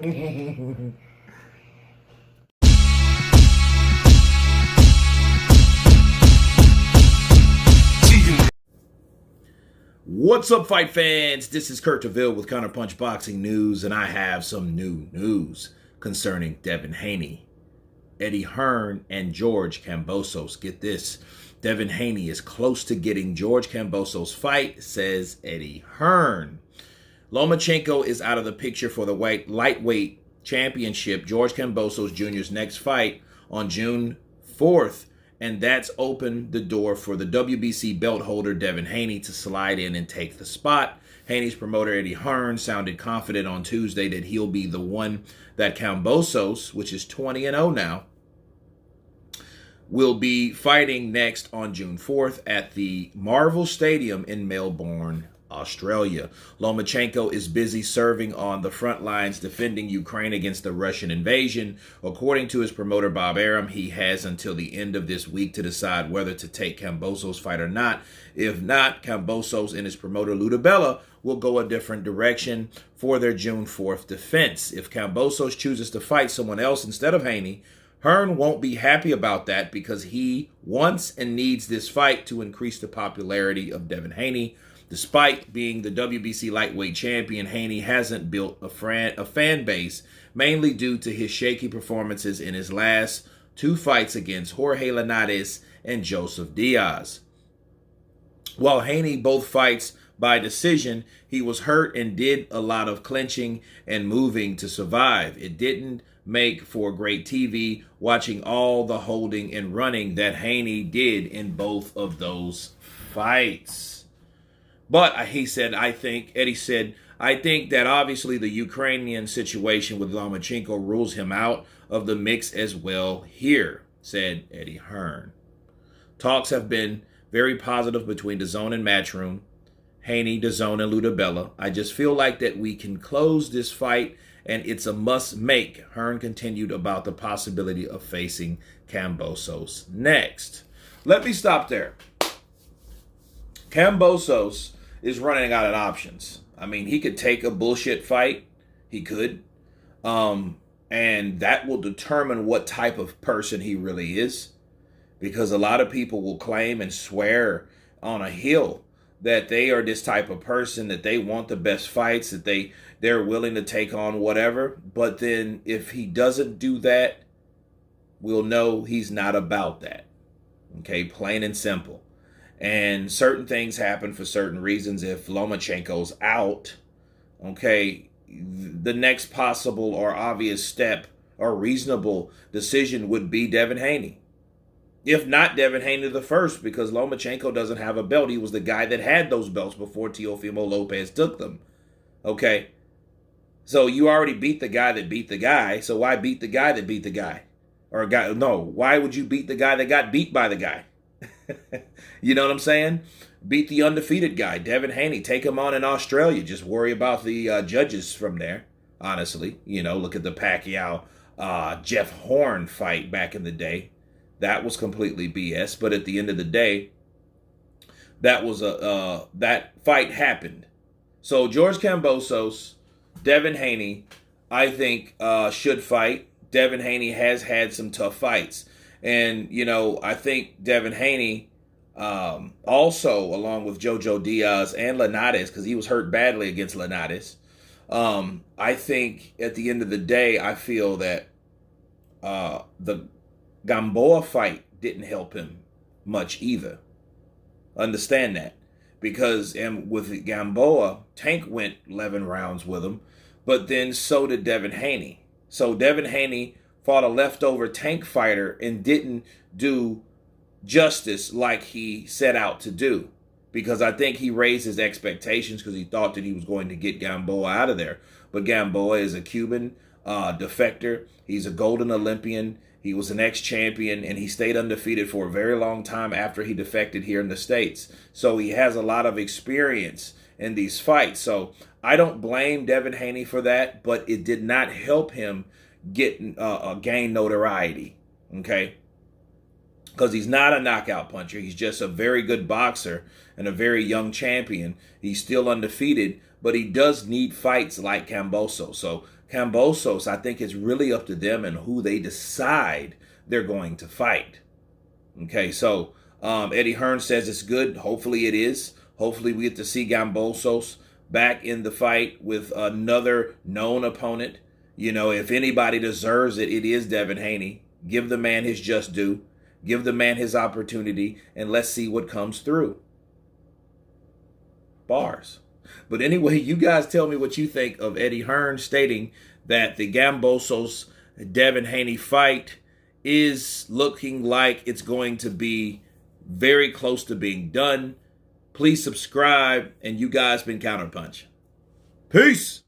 What's up, fight fans? This is Kurt DeVille with Counterpunched Boxing News, and I have some new news concerning Devin Haney, Eddie Hearn, and George Kambosos. Get this. Devin Haney is close to getting George Kambosos' fight, says Eddie Hearn. Lomachenko is out of the picture for the lightweight championship, George Kambosos Jr.'s next fight on June 4th. And that's opened the door for the WBC belt holder Devin Haney to slide in and take the spot. Haney's promoter Eddie Hearn sounded confident on Tuesday that he'll be the one that Kambosos, which is 20-0 now, will be fighting next on June 4th at the Marvel Stadium in Melbourne, Australia. Lomachenko is busy serving on the front lines defending Ukraine against the Russian invasion. According to his promoter Bob Arum, he has until the end of this week to decide whether to take Kambosos' fight or not. If not, Kambosos and his promoter Lou DiBella will go a different direction for their June 4th defense. If Kambosos chooses to fight someone else instead of Haney, Hearn won't be happy about that because he wants and needs this fight to increase the popularity of Devin Haney. Despite being the WBC lightweight champion, Haney hasn't built a fan base, mainly due to his shaky performances in his last two fights against Jorge Linares and Joseph Diaz. While Haney both fights by decision, he was hurt and did a lot of clinching and moving to survive. It didn't make for great TV watching all the holding and running that Haney did in both of those fights. But Eddie said, I think that obviously the Ukrainian situation with Lomachenko rules him out of the mix as well here, said Eddie Hearn. Talks have been very positive between DAZN and Matchroom, Haney, DAZN, and Lou DiBella. I just feel like that we can close this fight and it's a must-make. Hearn continued about the possibility of facing Kambosos next. Let me stop there. Kambosos is running out of options. I mean, he could take a bullshit fight. He could. And that will determine what type of person he really is. Because a lot of people will claim and swear on a hill that they are this type of person, that they want the best fights, that they're willing to take on whatever. But then if he doesn't do that, we'll know he's not about that. Okay, plain and simple. And certain things happen for certain reasons. If Lomachenko's out, okay, the next possible or obvious step or reasonable decision would be Devin Haney. If not Devin Haney the first, because Lomachenko doesn't have a belt. He was the guy that had those belts before Teofimo Lopez took them. Okay, so you already beat the guy that beat the guy, so why beat the guy that beat the guy? Why would you beat the guy that got beat by the guy? You know what I'm saying? Beat the undefeated guy, Devin Haney. Take him on in Australia. Just worry about the judges from there, honestly. You know, look at the Pacquiao Jeff Horn fight back in the day. That was completely BS. But at the end of the day, that was that fight happened. So George Kambosos, Devin Haney, I think should fight. Devin Haney has had some tough fights. And, you know, I think Devin Haney also, along with Jojo Diaz and Linares, because he was hurt badly against Linares, I think at the end of the day, I feel that the Gamboa fight didn't help him much either. Understand that. Because with Gamboa, Tank went 11 rounds with him, but then so did Devin Haney. So Devin Haney fought a leftover Tank fighter and didn't do justice like he set out to do. Because I think he raised his expectations because he thought that he was going to get Gamboa out of there. But Gamboa is a Cuban defector. He's a golden Olympian. He was an ex-champion, and he stayed undefeated for a very long time after he defected here in the States. So he has a lot of experience in these fights. So I don't blame Devin Haney for that, but it did not help him gain notoriety, okay? Because he's not a knockout puncher. He's just a very good boxer and a very young champion. He's still undefeated, but he does need fights like Kambosos. So Kambosos, I think it's really up to them and who they decide they're going to fight. Okay, so Eddie Hearn says it's good. Hopefully it is. Hopefully we get to see Kambosos back in the fight with another known opponent. You know, if anybody deserves it, it is Devin Haney. Give the man his just due. Give the man his opportunity, and let's see what comes through. Bars. But anyway, you guys tell me what you think of Eddie Hearn stating that the Kambosos Devin Haney fight is looking like it's going to be very close to being done. Please subscribe, and you guys been Counterpunch. Peace.